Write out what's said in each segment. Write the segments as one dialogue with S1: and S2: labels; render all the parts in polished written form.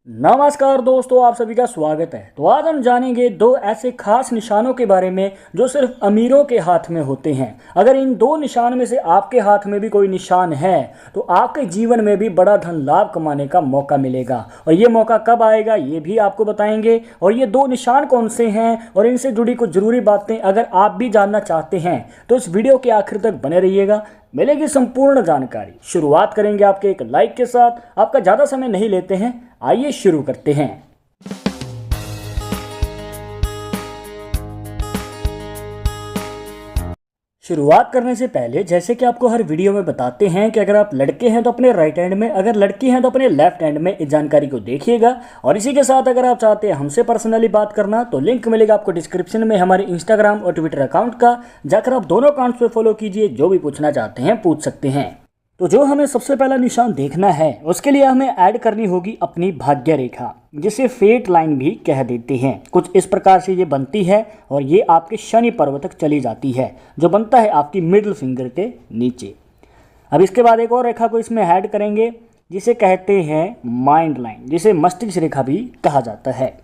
S1: नमस्कार दोस्तों, आप सभी का स्वागत है। तो आज हम जानेंगे दो ऐसे खास निशानों के बारे में जो सिर्फ अमीरों के हाथ में होते हैं। अगर इन दो निशान में से आपके हाथ में भी कोई निशान है तो आपके जीवन में भी बड़ा धन लाभ कमाने का मौका मिलेगा। और ये मौका कब आएगा ये भी आपको बताएंगे। और ये दो निशान कौन से हैं और इनसे जुड़ी कुछ ज़रूरी बातें अगर आप भी जानना चाहते हैं तो इस वीडियो के आखिर तक बने रहिएगा, मिलेगी संपूर्ण जानकारी। शुरुआत करेंगे आपके एक लाइक के साथ। आपका ज़्यादा समय नहीं लेते हैं, आइए शुरू करते हैं। शुरुआत करने से पहले जैसे कि आपको हर वीडियो में बताते हैं कि अगर आप लड़के हैं तो अपने राइट हैंड में, अगर लड़की हैं तो अपने लेफ्ट हैंड में इस जानकारी को देखिएगा। और इसी के साथ अगर आप चाहते हैं हमसे पर्सनली बात करना तो लिंक मिलेगा आपको डिस्क्रिप्शन में हमारे इंस्टाग्राम और ट्विटर अकाउंट का, जाकर आप दोनों अकाउंट्स पे फॉलो कीजिए। जो भी पूछना चाहते हैं पूछ सकते हैं। तो जो हमें सबसे पहला निशान देखना है उसके लिए हमें ऐड करनी होगी अपनी भाग्य रेखा, जिसे फेट लाइन भी कह देते हैं। कुछ इस प्रकार से ये बनती है और ये आपके शनि पर्वत तक चली जाती है, जो बनता है आपकी मिडिल फिंगर के नीचे। अब इसके बाद एक और रेखा को इसमें ऐड करेंगे जिसे कहते हैं माइंड लाइन, जिसे मस्तिष्क रेखा भी कहा जाता है।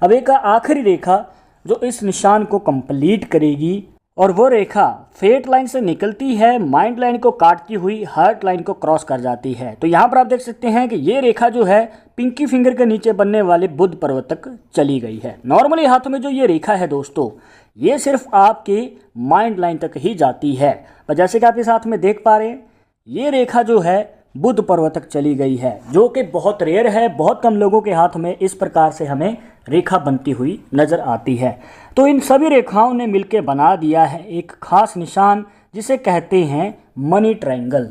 S1: अब एक आखिरी रेखा जो इस निशान को कंप्लीट करेगी और वो रेखा फेट लाइन से निकलती है, माइंड लाइन को काटती हुई हार्ट लाइन को क्रॉस कर जाती है। तो यहाँ पर आप देख सकते हैं कि ये रेखा जो है पिंकी फिंगर के नीचे बनने वाले बुध पर्वत तक चली गई है। नॉर्मली हाथ में जो ये रेखा है दोस्तों, ये सिर्फ आपके माइंड लाइन तक ही जाती है। पर जैसे कि आप इस हाथ में देख पा रहे हैं, ये रेखा जो है बुध पर्वत तक चली गई है, जो कि बहुत रेयर है। बहुत कम लोगों के हाथ में इस प्रकार से हमें रेखा बनती हुई नजर आती है। तो इन सभी रेखाओं ने मिलकर बना दिया है एक खास निशान जिसे कहते हैं मनी ट्रायंगल।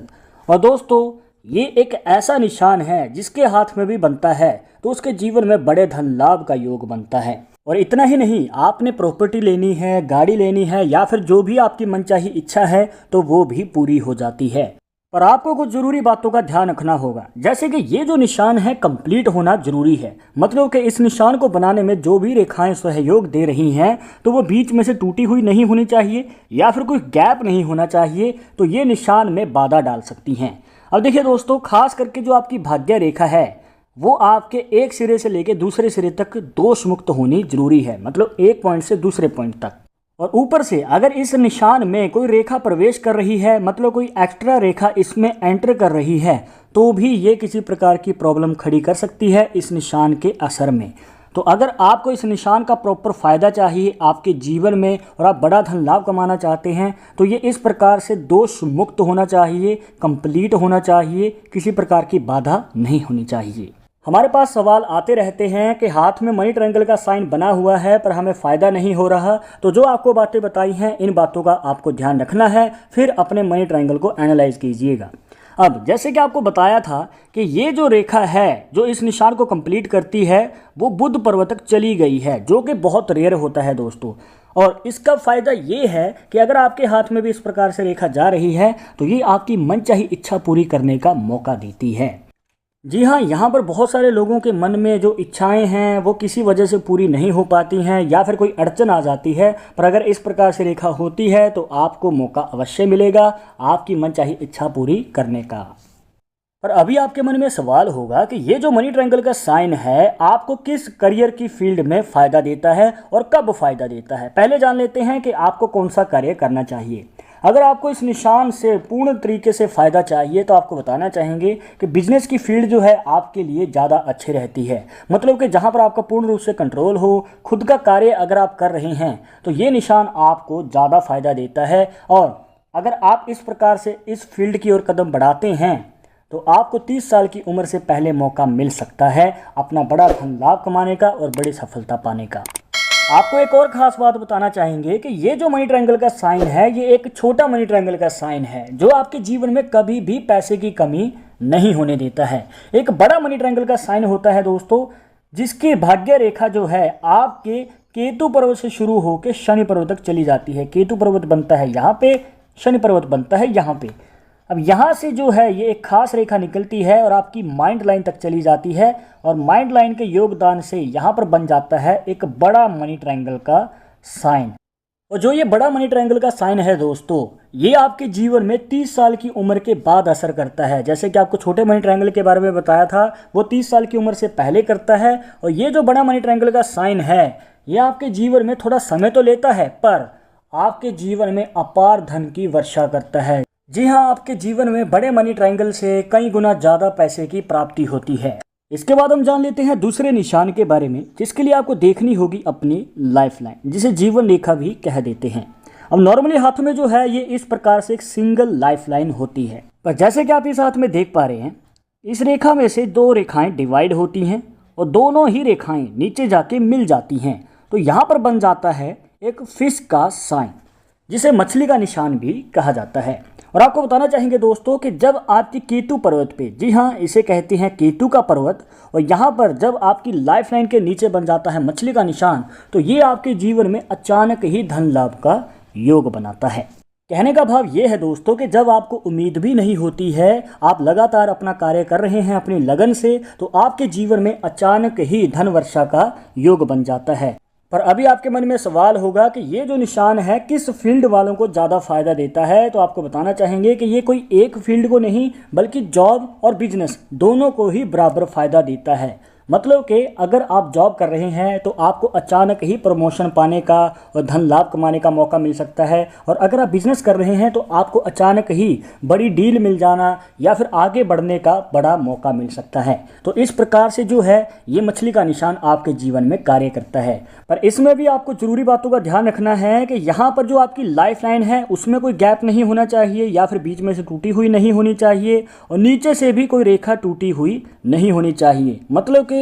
S1: और दोस्तों ये एक ऐसा निशान है जिसके हाथ में भी बनता है तो उसके जीवन में बड़े धन लाभ का योग बनता है। और इतना ही नहीं, आपने प्रॉपर्टी लेनी है, गाड़ी लेनी है या फिर जो भी आपकी मनचाही इच्छा है तो वो भी पूरी हो जाती है। पर आपको कुछ जरूरी बातों का ध्यान रखना होगा, जैसे कि ये जो निशान है कंप्लीट होना जरूरी है। मतलब कि इस निशान को बनाने में जो भी रेखाएं सहयोग दे रही हैं तो वो बीच में से टूटी हुई नहीं होनी चाहिए या फिर कोई गैप नहीं होना चाहिए, तो ये निशान में बाधा डाल सकती हैं। अब देखिए दोस्तों, खास करके जो आपकी भाग्य रेखा है वो आपके एक सिरे से लेकर दूसरे सिरे तक दोष मुक्त होनी जरूरी है। मतलब एक पॉइंट से दूसरे पॉइंट तक। और ऊपर से अगर इस निशान में कोई रेखा प्रवेश कर रही है, मतलब कोई एक्स्ट्रा रेखा इसमें एंटर कर रही है, तो भी ये किसी प्रकार की प्रॉब्लम खड़ी कर सकती है इस निशान के असर में। तो अगर आपको इस निशान का प्रॉपर फ़ायदा चाहिए आपके जीवन में और आप बड़ा धन लाभ कमाना चाहते हैं तो ये इस प्रकार से दोष मुक्त होना चाहिए, कंप्लीट होना चाहिए, किसी प्रकार की बाधा नहीं होनी चाहिए। हमारे पास सवाल आते रहते हैं कि हाथ में मनी ट्रायंगल का साइन बना हुआ है पर हमें फ़ायदा नहीं हो रहा। तो जो आपको बातें बताई हैं इन बातों का आपको ध्यान रखना है, फिर अपने मनी ट्रायंगल को एनालाइज कीजिएगा। अब जैसे कि आपको बताया था कि ये जो रेखा है जो इस निशान को कंप्लीट करती है वो बुध पर्वत तक चली गई है, जो कि बहुत रेयर होता है दोस्तों। और इसका फ़ायदा ये है कि अगर आपके हाथ में भी इस प्रकार से रेखा जा रही है तो ये आपकी मनचाही इच्छा पूरी करने का मौका देती है। जी हाँ, यहाँ पर बहुत सारे लोगों के मन में जो इच्छाएं हैं वो किसी वजह से पूरी नहीं हो पाती हैं या फिर कोई अड़चन आ जाती है। पर अगर इस प्रकार से रेखा होती है तो आपको मौका अवश्य मिलेगा आपकी मनचाही इच्छा पूरी करने का। पर अभी आपके मन में सवाल होगा कि ये जो मनी ट्रायंगल का साइन है आपको किस करियर की फील्ड में फ़ायदा देता है और कब फ़ायदा देता है। पहले जान लेते हैं कि आपको कौन सा कार्य करना चाहिए। अगर आपको इस निशान से पूर्ण तरीके से फ़ायदा चाहिए तो आपको बताना चाहेंगे कि बिजनेस की फील्ड जो है आपके लिए ज़्यादा अच्छी रहती है। मतलब कि जहां पर आपका पूर्ण रूप से कंट्रोल हो, खुद का कार्य अगर आप कर रहे हैं तो ये निशान आपको ज़्यादा फ़ायदा देता है। और अगर आप इस प्रकार से इस फील्ड की ओर कदम बढ़ाते हैं तो आपको 30 साल की उम्र से पहले मौका मिल सकता है अपना बड़ा धन लाभ कमाने का और बड़ी सफलता पाने का। आपको एक और ख़ास बात बताना चाहेंगे कि ये जो मनी ट्रायंगल का साइन है ये एक छोटा मनी ट्रायंगल का साइन है जो आपके जीवन में कभी भी पैसे की कमी नहीं होने देता है। एक बड़ा मनी ट्रायंगल का साइन होता है दोस्तों जिसकी भाग्य रेखा जो है आपके केतु पर्वत से शुरू होकर शनि पर्वत तक चली जाती है। केतु पर्वत बनता है यहाँ पे, शनि पर्वत बनता है यहाँ पे। अब यहाँ से जो है ये एक खास रेखा निकलती है और आपकी माइंड लाइन तक चली जाती है और माइंड लाइन के योगदान से यहाँ पर बन जाता है एक बड़ा मनी ट्रायंगल का साइन। और जो ये बड़ा मनी ट्रायंगल का साइन है दोस्तों, ये आपके जीवन में 30 साल की उम्र के बाद असर करता है। जैसे कि आपको छोटे मनी ट्रायंगल के बारे में बताया था, वो 30 साल की उम्र से पहले करता है। और ये जो बड़ा मनी ट्रायंगल का साइन है, ये आपके जीवन में थोड़ा समय तो लेता है, पर आपके जीवन में अपार धन की वर्षा करता है। जी हाँ, आपके जीवन में बड़े मनी ट्रायंगल से कई गुना ज़्यादा पैसे की प्राप्ति होती है। इसके बाद हम जान लेते हैं दूसरे निशान के बारे में, जिसके लिए आपको देखनी होगी अपनी लाइफ लाइन, जिसे जीवन रेखा भी कह देते हैं। अब नॉर्मली हाथों में जो है ये इस प्रकार से एक सिंगल लाइफ लाइन होती है, पर जैसे कि आप इस हाथ में देख पा रहे हैं, इस रेखा में से दो रेखाएं डिवाइड होती हैं और दोनों ही रेखाएं नीचे जाके मिल जाती हैं। तो यहाँ पर बन जाता है एक फिश का साइन, जिसे मछली का निशान भी कहा जाता है। और आपको बताना चाहेंगे दोस्तों कि जब आपकी केतु पर्वत पे, जी हाँ इसे कहते हैं केतु का पर्वत, और यहाँ पर जब आपकी लाइफ लाइन के नीचे बन जाता है मछली का निशान, तो ये आपके जीवन में अचानक ही धन लाभ का योग बनाता है। कहने का भाव ये है दोस्तों कि जब आपको उम्मीद भी नहीं होती है, आप लगातार अपना कार्य कर रहे हैं अपनी लगन से, तो आपके जीवन में अचानक ही धन वर्षा का योग बन जाता है। पर अभी आपके मन में सवाल होगा कि ये जो निशान है किस फील्ड वालों को ज़्यादा फायदा देता है। तो आपको बताना चाहेंगे कि ये कोई एक फील्ड को नहीं, बल्कि जॉब और बिजनेस दोनों को ही बराबर फायदा देता है। मतलब कि अगर आप जॉब कर रहे हैं तो आपको अचानक ही प्रमोशन पाने का और धन लाभ कमाने का मौका मिल सकता है, और अगर आप बिजनेस कर रहे हैं तो आपको अचानक ही बड़ी डील मिल जाना या फिर आगे बढ़ने का बड़ा मौका मिल सकता है। तो इस प्रकार से जो है ये मछली का निशान आपके जीवन में कार्य करता है। पर इसमें भी आपको जरूरी बातों का ध्यान रखना है कि यहाँ पर जो आपकी लाइफ लाइन है उसमें कोई गैप नहीं होना चाहिए, या फिर बीच में से टूटी हुई नहीं होनी चाहिए, और नीचे से भी कोई रेखा टूटी हुई नहीं होनी चाहिए। मतलब कि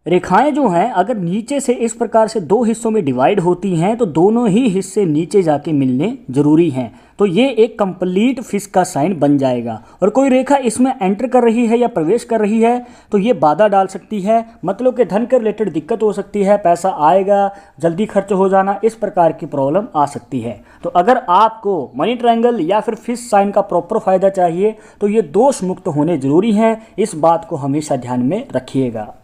S1: रेखाएं जो हैं अगर नीचे से इस प्रकार से दो हिस्सों में डिवाइड होती हैं तो दोनों ही हिस्से नीचे जाके मिलने जरूरी हैं। तो ये एक कंप्लीट फिश का साइन बन जाएगा। और कोई रेखा इसमें एंटर कर रही है या प्रवेश कर रही है तो ये बाधा डाल सकती है, मतलब कि धन के रिलेटेड दिक्कत हो सकती है, पैसा आएगा, जल्दी खर्च हो जाना, इस प्रकार की प्रॉब्लम आ सकती है। तो अगर आपको मनी ट्रायंगल या फिर फिश साइन का प्रॉपर फायदा चाहिए तो ये दोष मुक्त होने जरूरी हैं। इस बात को हमेशा ध्यान में रखिएगा।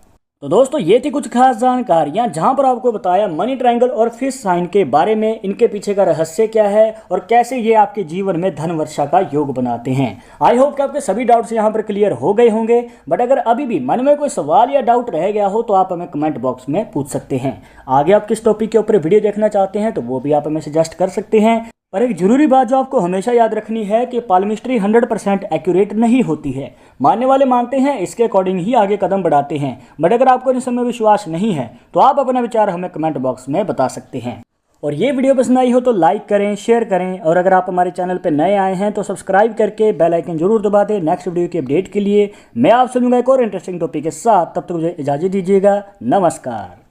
S1: तो दोस्तों ये थी कुछ खास जानकारियां जहां पर आपको बताया मनी ट्रायंगल और फिश साइन के बारे में, इनके पीछे का रहस्य क्या है और कैसे ये आपके जीवन में धन वर्षा का योग बनाते हैं। आई होप कि आपके सभी डाउट्स यहां पर क्लियर हो गए होंगे। बट अगर अभी भी मन में कोई सवाल या डाउट रह गया हो तो आप हमें कमेंट बॉक्स में पूछ सकते हैं। आगे आप किस टॉपिक के ऊपर वीडियो देखना चाहते हैं तो वो भी आप हमें सजेस्ट कर सकते हैं। पर एक जरूरी बात जो आपको हमेशा याद रखनी है कि पालमिस्ट्री 100% एक्यूरेट नहीं होती है। मानने वाले मानते हैं, इसके अकॉर्डिंग ही आगे कदम बढ़ाते हैं। बट अगर आपको इन सब में विश्वास नहीं है तो आप अपना विचार हमें कमेंट बॉक्स में बता सकते हैं। और ये वीडियो पसंद आई हो तो लाइक करें, शेयर करें, और अगर आप हमारे चैनल पर नए आए हैं तो सब्सक्राइब करके बेल आइकन जरूर दबा दें नेक्स्ट वीडियो की अपडेट के लिए। मैं आपसे मिलूंगा एक और इंटरेस्टिंग टॉपिक के साथ, तब तक मुझे इजाज़त दीजिएगा। नमस्कार।